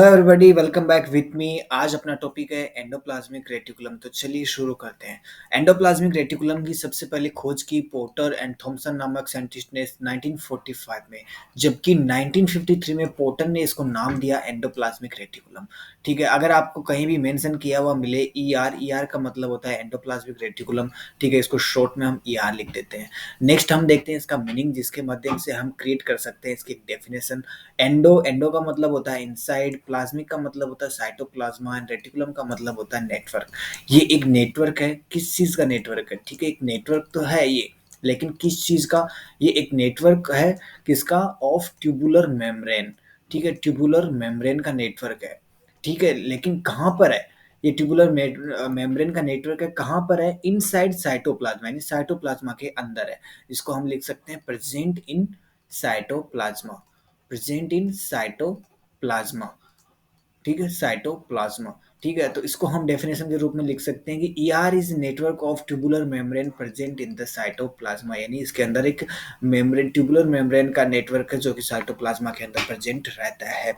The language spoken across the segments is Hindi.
Hello everybody, welcome back with me. आज अपना टॉपिक है एंडोप्लाज्मिक रेटिकुलम। तो चलिए शुरू करते हैं। एंडोप्लाज्मिक रेटिकुलम की सबसे पहले खोज की पोर्टर एंड थॉमसन नामक साइंटिस्ट ने 1945 में, जबकि 1953 में पोर्टर ने इसको नाम दिया एंडोप्लाज्मिक रेटिकुलम। ठीक है, अगर आपको कहीं भी मेंशन किया हुआ मिले ई आर का मतलब होता है एंडोप्लाज्मिक रेटिकुलम। ठीक है, इसको शॉर्ट में हम ई आर लिख देते हैं। नेक्स्ट हम देखते हैं इसका मीनिंग, जिसके माध्यम से हम क्रिएट कर सकते हैं इसकी डेफिनेशन। एंडो का मतलब होता है इनसाइड, प्लाज्मिक का मतलब होता है साइटोप्लाज्मा एंड रेटिकुलम का मतलब होता है नेटवर्क। ये एक नेटवर्क है। किस चीज का नेटवर्क है? ठीक है, एक नेटवर्क तो है ये, लेकिन किस चीज का? ये एक नेटवर्क है। किसका? Of tubular membrane. ठीक है, ट्यूबुलर मेम्ब्रेन का नेटवर्क है। ठीक है, लेकिन कहाँ पर है ये ट्यूबुलर मेम्ब्रेन का नेटवर्क? है कहाँ पर है? इनसाइड साइटोप्लाज्मा, यानी साइटोप्लाज्मा के अंदर है। इसको हम लिख सकते हैं present in cytoplasm. Present in cytoplasm. ठीक है, साइटोप्लाज्मा। ठीक है, तो इसको हम डेफिनेशन के रूप में लिख सकते हैं कि E R is network of tubular membrane present in the cytoplasm, यानी इसके अंदर एक मेम्ब्रेन, ट्यूबुलर मेम्ब्रेन का नेटवर्क है जो कि साइटोप्लाज्मा के अंदर प्रेजेंट रहता है।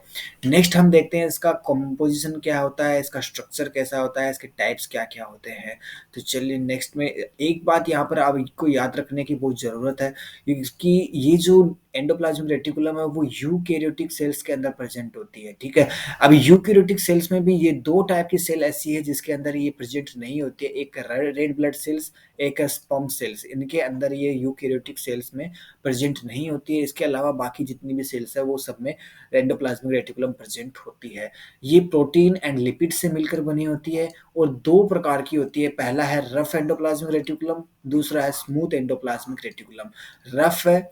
नेक्स्ट हम देखते हैं इसका कॉम्पोजिशन क्या होता है, इसका स्ट्रक्चर कैसा होता है, इसके टाइप्स क्या क्या होते हैं। तो चलिए नेक्स्ट में एक बात यहाँ पर आपको याद रखने की बहुत ज़रूरत है कि ये जो एंडोप्लाज्मिक रेटिकुलम है वो यूकैरियोटिक सेल्स के अंदर प्रेजेंट होती है। ठीक है, अब यूकैरियोटिक सेल्स में भी ये दो टाइप की सेल ऐसी है जिसके अंदर ये प्रेजेंट नहीं होती है। एक रेड ब्लड सेल्स, एक है स्पर्म सेल्स। इनके अंदर ये यूकैरियोटिक सेल्स में प्रेजेंट नहीं होती है। इसके अलावा बाकी जितनी भी सेल्स है वो सब में एंडोप्लाज्मिक रेटिकुलम प्रेजेंट होती है। ये प्रोटीन एंड लिपिड से मिलकर बनी होती है और दो प्रकार की होती है। पहला है रफ एंडोप्लाज्मिक रेटिकुलम, दूसरा है स्मूथ एंडोप्लाज्मिक रेटिकुलम। रफ है,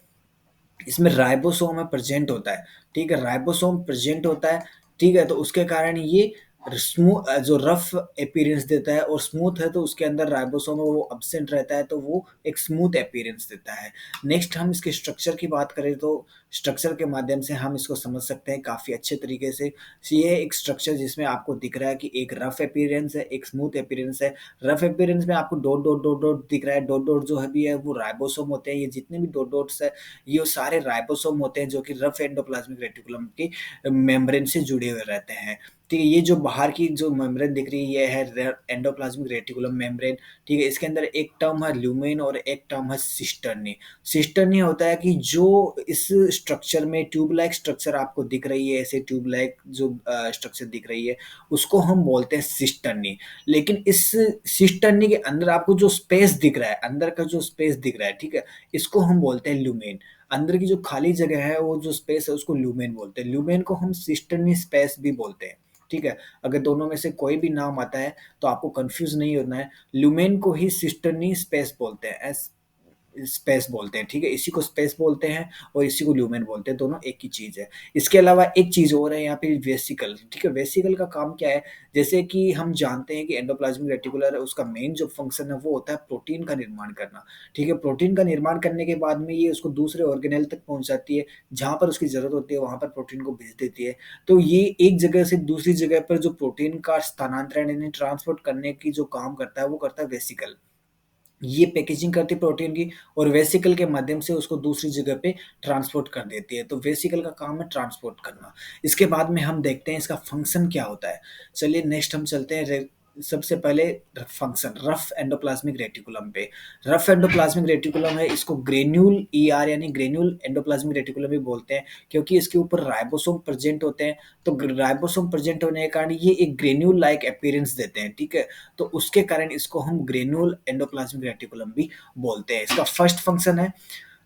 इसमें राइबोसोम है प्रेजेंट होता है। ठीक है, राइबोसोम प्रेजेंट होता है। ठीक है, तो उसके कारण ये जो रफ अपीयरेंस देता है, और स्मूथ है तो उसके अंदर राइबोसोम है वो अब्सेंट रहता है, तो वो एक स्मूथ अपीयरेंस देता है। नेक्स्ट हम इसके स्ट्रक्चर की बात करें तो स्ट्रक्चर के माध्यम से हम इसको समझ सकते हैं काफ़ी अच्छे तरीके से। ये एक स्ट्रक्चर जिसमें आपको दिख रहा है कि एक रफ अपीयरेंस है, एक स्मूथ अपीयरेंस है। रफ अपीयरेंस में आपको डॉट डॉट डॉट डॉट दिख रहा है। डॉट डॉट जो है भी है वो राइबोसोम होते हैं। ये जितने भी डॉट डॉट्स है ये सारे राइबोसोम होते हैं जो कि रफ एंडोप्लाज्मिक रेटिकुलम की मेम्ब्रेन से जुड़े हुए रहते हैं। ठीक है, ये जो बाहर की जो मेम्ब्रेन दिख रही है ये है एंडोप्लाज्मिक रेटिकुलम मेम्ब्रेन। ठीक है, इसके अंदर एक टर्म है ल्यूमेन और एक टर्म है सिस्टर्नी। सिस्टर्नी होता है कि जो इस स्ट्रक्चर में ट्यूब लाइक स्ट्रक्चर आपको दिख रही है, ऐसे ट्यूब लाइक जो स्ट्रक्चर दिख रही है उसको हम बोलते हैं सिस्टर्नी। लेकिन इस सिस्टर्नी के अंदर आपको जो स्पेस दिख रहा है, अंदर का जो स्पेस दिख रहा है, ठीक है, इसको हम बोलते हैं ल्यूमेन। अंदर की जो खाली जगह है वो जो स्पेस है उसको ल्यूमेन बोलते हैं। ल्यूमेन को हम सिस्टर्नी स्पेस भी बोलते हैं। ठीक है, अगर दोनों में से कोई भी नाम आता है तो आपको कंफ्यूज नहीं होना है। ल्यूमेन को ही सिस्टर्नी स्पेस बोलते हैं, स्पेस बोलते हैं। ठीक है, इसी को स्पेस बोलते हैं और इसी को ल्यूमेन बोलते हैं, दोनों एक ही चीज है। इसके अलावा एक चीज और है यहाँ पे, वेसिकल। ठीक है, वेसिकल का काम क्या है? जैसे कि हम जानते हैं कि एंडोप्लाज्मिक रेटिकुलर है, उसका मेन जो फंक्शन है वो होता है प्रोटीन का निर्माण करना। ठीक है, प्रोटीन का निर्माण करने के बाद में ये उसको दूसरे ऑर्गेनेल तक पहुंचाती है। जहां पर उसकी जरूरत होती है वहां पर प्रोटीन को भेज देती है। तो ये एक जगह से दूसरी जगह पर जो प्रोटीन का स्थानांतरण यानी ट्रांसपोर्ट करने की जो काम करता है वो करता है वेसिकल। ये पैकेजिंग करती है प्रोटीन की और वेसिकल के माध्यम से उसको दूसरी जगह पे ट्रांसपोर्ट कर देती है। तो वेसिकल का काम है ट्रांसपोर्ट करना। इसके बाद में हम देखते हैं इसका फंक्शन क्या होता है। चलिए नेक्स्ट हम चलते हैं सबसे पहले फंक्शन रफ एंडोप्लाज्मिक रेटिकुलम पे। रफ एंडोप्लाज्मिक रेटिकुलम है, इसको ग्रेन्यूल ई आर यानी ग्रेन्यूल एंडोप्लाज्मिक रेटिकुलम भी बोलते हैं, क्योंकि इसके ऊपर राइबोसोम प्रेजेंट होते हैं। तो राइबोसोम प्रेजेंट होने के कारण ये एक ग्रेन्यूल लाइक अपीयरेंस देते हैं। ठीक है, तो उसके कारण इसको हम ग्रेन्यूल एंडोप्लाज्मिक रेटिकुलम भी बोलते हैं। इसका फर्स्ट फंक्शन है,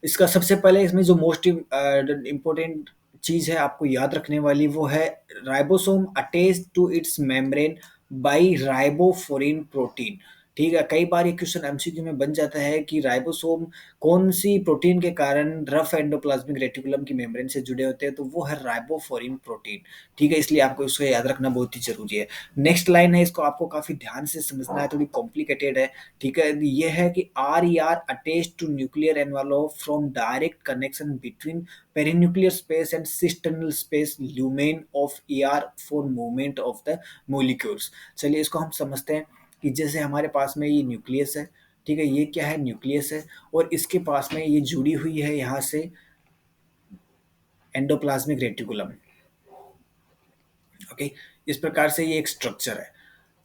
इसका सबसे पहले इसमें जो मोस्ट इम्पोर्टेंट चीज है आपको याद रखने वाली वो है ribosome attach to its membrane by ribophorin protein. ठीक है, कई बार ये क्वेश्चन एमसीक्यू में बन जाता है कि राइबोसोम कौन सी प्रोटीन के कारण रफ एंडोप्लाज्मिक रेटिकुलम की मेम्ब्रेन से जुड़े होते हैं, तो वो है राइबोफोरिन प्रोटीन। ठीक है, इसलिए आपको इसको याद रखना बहुत ही जरूरी है। नेक्स्ट लाइन है, इसको आपको काफी ध्यान से समझना है, थोड़ी कॉम्प्लिकेटेड है। ठीक है, ये है कि R E R attach to nuclear envelope from direct connection between perinuclear space and cisternal space lumen of E R for movement of the molecules. चलिए इसको हम समझते हैं कि जैसे हमारे पास में ये न्यूक्लियस है। ठीक है, ये क्या है? न्यूक्लियस है और इसके पास में ये जुड़ी हुई है यहाँ से एंडोप्लाज्मिक रेटिकुलम। ओके, इस प्रकार से ये एक स्ट्रक्चर है।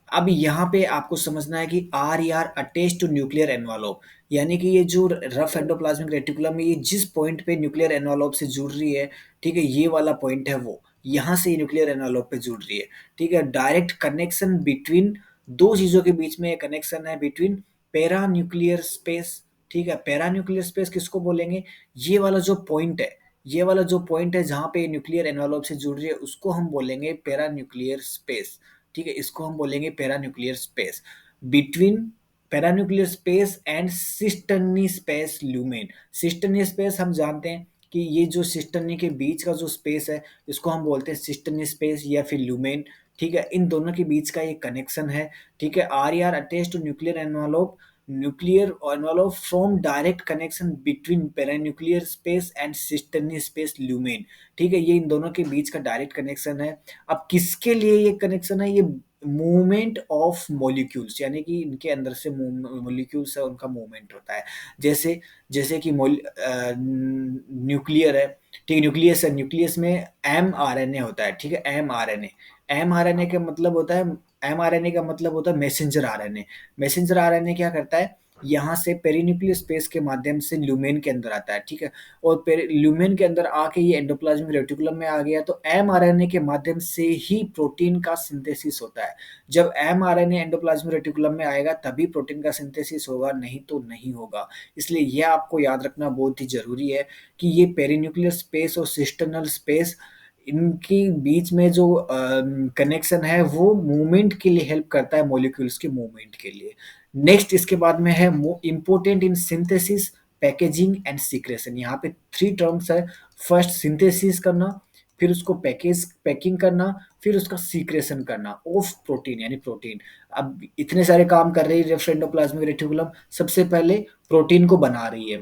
अब यहाँ पे आपको समझना है कि R E R attach to nuclear envelope, यानी कि ये जो रफ एंडोप्लाज्मिक रेटिकुलम है ये जिस पॉइंट पे न्यूक्लियर एनवलप से जुड़ रही है, ठीक है, ये वाला पॉइंट है वो, यहाँ से ये न्यूक्लियर एनवलप पे जुड़ रही है। ठीक है, डायरेक्ट कनेक्शन बिटवीन दो चीजों के बीच में कनेक्शन है, बिटवीन पैरा न्यूक्लियर स्पेस। ठीक है, पैरा न्यूक्लियर स्पेस किसको बोलेंगे, ये वाला जो पॉइंट है, ये वाला जो पॉइंट है जहाँ पे न्यूक्लियर एनवलप से जुड़ रही है उसको हम बोलेंगे पैरा न्यूक्लियर स्पेस। ठीक है, इसको हम बोलेंगे paranuclear space, between paranuclear space and cisternae space lumen. Cisternae space हम जानते हैं कि ये जो सिस्टर्नी के बीच का जो स्पेस है इसको हम बोलते हैं सिस्टर्नी स्पेस या फिर ल्यूमेन। ठीक है, इन दोनों के बीच का ये कनेक्शन है। ठीक है, R E R attach to nuclear envelope, nuclear envelope from direct connection between paranuclear space and cisternae space lumen. ठीक है, ये इन दोनों के बीच का डायरेक्ट कनेक्शन है। अब किसके लिए ये कनेक्शन है, ये मूवमेंट ऑफ मॉलिक्यूल्स, यानी कि इनके अंदर से मॉलिक्यूल्स है उनका मूवमेंट होता है। जैसे जैसे कि न्यूक्लियर है, ठीक है, न्यूक्लियस है, न्यूक्लियस में एम आर एन ए होता है। ठीक है, M R N A, M R N A का मतलब होता है, एम आर एन ए का मतलब होता है messenger R N A. Messenger R N A क्या करता है, यहाँ से पेरीन्यूक्लियर स्पेस के माध्यम से ल्यूमेन के अंदर आता है। ठीक है, और ल्यूमेन के अंदर आके ये एंडोप्लाज्मिक रेटिकुलम में आ गया तो एमआरएनए के माध्यम से ही प्रोटीन का सिंथेसिस होता है। जब एमआरएनए एंडोप्लाज्मिक रेटिकुलम में आएगा तभी प्रोटीन का सिंथेसिस होगा, नहीं तो नहीं होगा। इसलिए यह आपको याद रखना बहुत ही जरूरी है कि ये पेरीन्यूक्लियर स्पेस और सिस्टर्नल स्पेस, इनके बीच में जो कनेक्शन है वो मूवमेंट के लिए हेल्प करता है, मॉलिक्यूल्स के मूवमेंट के लिए। नेक्स्ट इसके बाद में है important in synthesis, packaging and secretion. यहाँ पे थ्री टर्म्स है, फर्स्ट सिंथेसिस करना, फिर उसको पैकिंग करना, फिर उसका सीक्रेशन करना ऑफ प्रोटीन यानी प्रोटीन। अब इतने सारे काम कर रही है एंडोप्लाज्मिक रेटिकुलम, सबसे पहले प्रोटीन को बना रही है,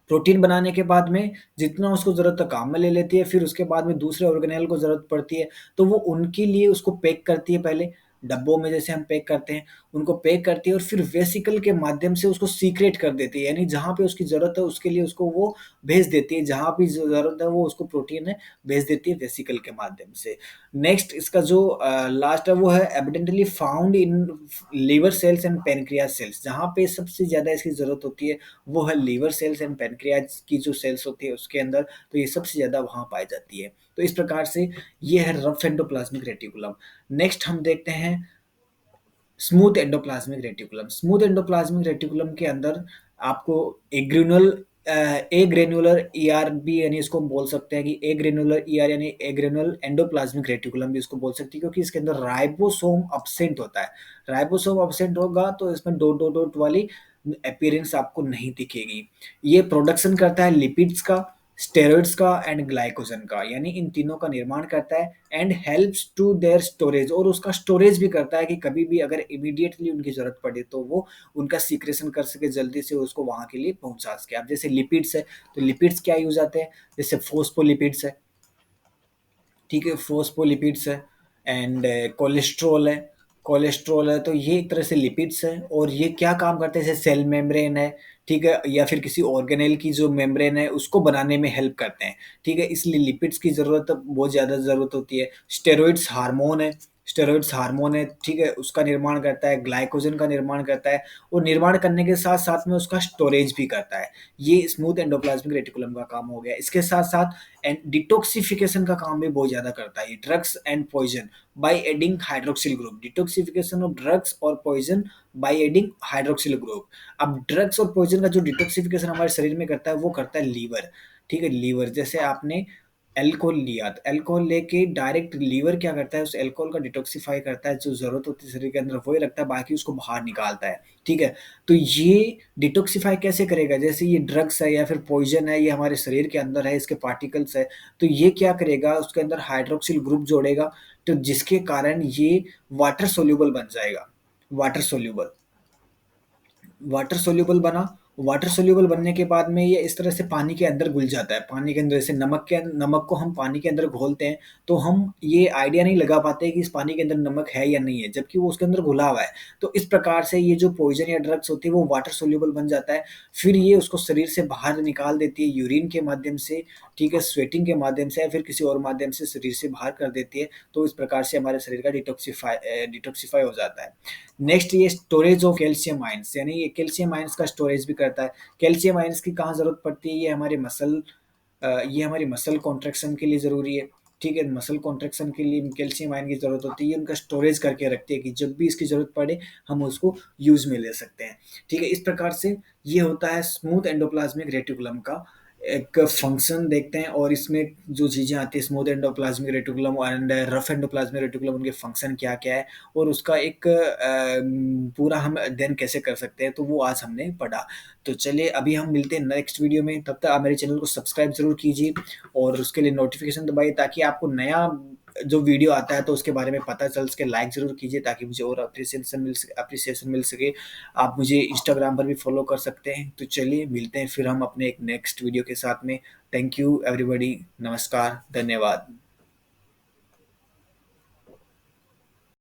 प्रोटीन बनाने के बाद में जितना उसको ज़रूरत है काम में ले लेती है, फिर उसके बाद में दूसरे ऑर्गेनेल को ज़रूरत पड़ती है तो वो उनके लिए उसको पैक करती है, पहले डब्बों में जैसे हम पैक करते हैं उनको पैक करती है, और फिर वेसिकल के माध्यम से उसको सीक्रेट कर देती है, यानी जहाँ पे उसकी ज़रूरत है उसके लिए उसको वो भेज देती है, जहाँ भी ज़रूरत है वो उसको प्रोटीन है भेज देती है वेसिकल के माध्यम से। नेक्स्ट इसका जो लास्ट है वो है evidently found in liver cells and pancreas cells. जहाँ पे सबसे ज़्यादा इसकी ज़रूरत होती है वो है लीवर सेल्स एंड पेनक्रियाज की जो सेल्स होती है उसके अंदर, तो ये सबसे ज़्यादा वहाँ पाई जाती है। तो इस प्रकार से ये है रफ एंडोप्लाज्मिक रेटिकुलम। नेक्स्ट हम देखते हैं smooth endoplasmic reticulum. Smooth endoplasmic reticulum के अंदर आपको एग्रेनुलर ए ग्रेनुलर ईआर भी, यानी इसको हम बोल सकते हैं कि ए ग्रेनुलर ईआर यानी एग्रेनुलर एंडोप्लाज्मिक रेटिकुलम भी इसको बोल सकते हैं, क्योंकि इसके अंदर राइबोसोम अब्सेंट होता है। राइबोसोम अब्सेंट होगा तो इसमें डॉट डॉट डॉट वाली अपीयरेंस आपको नहीं दिखेगी। ये प्रोडक्शन करता है लिपिड्स का, स्टेरॉइड्स का एंड ग्लाइकोजन का, यानी इन तीनों का निर्माण करता है and helps to their storage, और उसका स्टोरेज भी करता है कि कभी भी अगर इमीडिएटली उनकी जरूरत पड़े तो वो उनका सीक्रेशन कर सके जल्दी से, उसको वहां के लिए पहुंचा सके। अब जैसे लिपिड्स है तो लिपिड्स क्या यूज आते हैं, जैसे फोस्फोलिपिड्स है, ठीक है, फोस्फोलिपिड्स है एंड कोलेस्ट्रॉल है, कोलेस्ट्रॉल है, तो ये एक तरह से लिपिड्स है और ये क्या काम करते हैं, जैसे सेल मेम्ब्रेन है, ठीक है, या फिर किसी ऑर्गेनेल की जो मेम्ब्रेन है उसको बनाने में हेल्प करते हैं। ठीक है, इसलिए लिपिड्स की ज़रूरत बहुत ज़्यादा ज़रूरत होती है। स्टेरॉइड्स हार्मोन है, स्टेरॉइड्स हार्मोन है, ठीक है, उसका निर्माण करता है, ग्लाइकोजन का निर्माण करता है, और निर्माण करने के साथ साथ में उसका स्टोरेज भी करता है। ये स्मूथ एंडोप्लाज्मिक रेटिकुलम का काम हो गया। इसके साथ साथ एंड डिटॉक्सिफिकेशन का काम भी बहुत ज्यादा करता है, drugs and poison by adding hydroxyl group, detoxification of drugs और poison by adding hydroxyl group. अब ड्रग्स और पॉइजन का जो डिटॉक्सिफिकेशन हमारे शरीर में करता है वो करता है लीवर। ठीक है, लीवर, जैसे आपने एल्कोहल लिया तो एल्कोहल लेके डायरेक्ट लीवर क्या करता है, उस एल्कोहल का डिटॉक्सिफाई करता है, जो जरूरत होती है शरीर के अंदर वही रखता है, बाकी उसको बाहर निकालता है। ठीक है, तो ये डिटॉक्सिफाई कैसे करेगा, जैसे ये ड्रग्स है या फिर पॉइजन है, ये हमारे शरीर के अंदर है, इसके पार्टिकल्स है, तो ये क्या करेगा, उसके अंदर हाइड्रोक्सिल ग्रुप जोड़ेगा, तो जिसके कारण ये वाटर सोल्यूबल बन जाएगा। वाटर सोल्यूबल, वाटर सोल्यूबल बना, वाटर सोल्यूबल बनने के बाद में ये इस तरह से पानी के अंदर घुल जाता है। पानी के अंदर जैसे नमक को हम पानी के अंदर घोलते हैं, तो हम ये आइडिया नहीं लगा पाते कि इस पानी के अंदर नमक है या नहीं है, जबकि वो उसके अंदर घुला हुआ है। तो इस प्रकार से ये जो पॉइज़न या ड्रग्स होती है वो वाटर सोल्यूबल बन जाता है। फिर ये उसको शरीर से बाहर निकाल देती है यूरिन के माध्यम से, ठीक है, स्वेटिंग के माध्यम से या फिर किसी और माध्यम से शरीर से बाहर कर देती है। तो इस प्रकार से हमारे शरीर का डिटॉक्सिफाई हो जाता है। नेक्स्ट ये स्टोरेज ऑफ कैल्शियम आयंस, यानी ये कैल्शियम आयंस का स्टोरेज भी करता है। कैल्शियम आयंस की कहाँ ज़रूरत पड़ती है? ये हमारी मसल कॉन्ट्रैक्शन के लिए ज़रूरी है। ठीक है, मसल कॉन्ट्रैक्शन के लिए कैल्शियम आयन की ज़रूरत होती है, उनका स्टोरेज करके रखती है कि जब भी इसकी ज़रूरत पड़े हम उसको यूज़ में ले सकते हैं। ठीक है, इस प्रकार से ये होता है स्मूथ एंडोप्लाज्मिक रेटिकुलम का एक फंक्शन देखते हैं, और इसमें जो चीज़ें आती हैं smooth endoplasmic reticulum and rough endoplasmic reticulum, उनके फंक्शन क्या-क्या है और उसका एक पूरा हम अध्ययन कैसे कर सकते हैं, तो वो आज हमने पढ़ा। तो चलिए अभी हम मिलते हैं नेक्स्ट वीडियो में, तब तक आप मेरे चैनल को सब्सक्राइब ज़रूर कीजिए और उसके लिए नोटिफिकेशन दबाइए, ताकि आपको नया जो वीडियो आता है तो उसके बारे में पता चल सके। लाइक ज़रूर कीजिए ताकि मुझे और अप्रिसिएशन मिल सके। आप मुझे इंस्टाग्राम पर भी फॉलो कर सकते हैं। तो चलिए मिलते हैं फिर हम अपने एक नेक्स्ट वीडियो के साथ में। थैंक यू एवरीबॉडी, नमस्कार, धन्यवाद।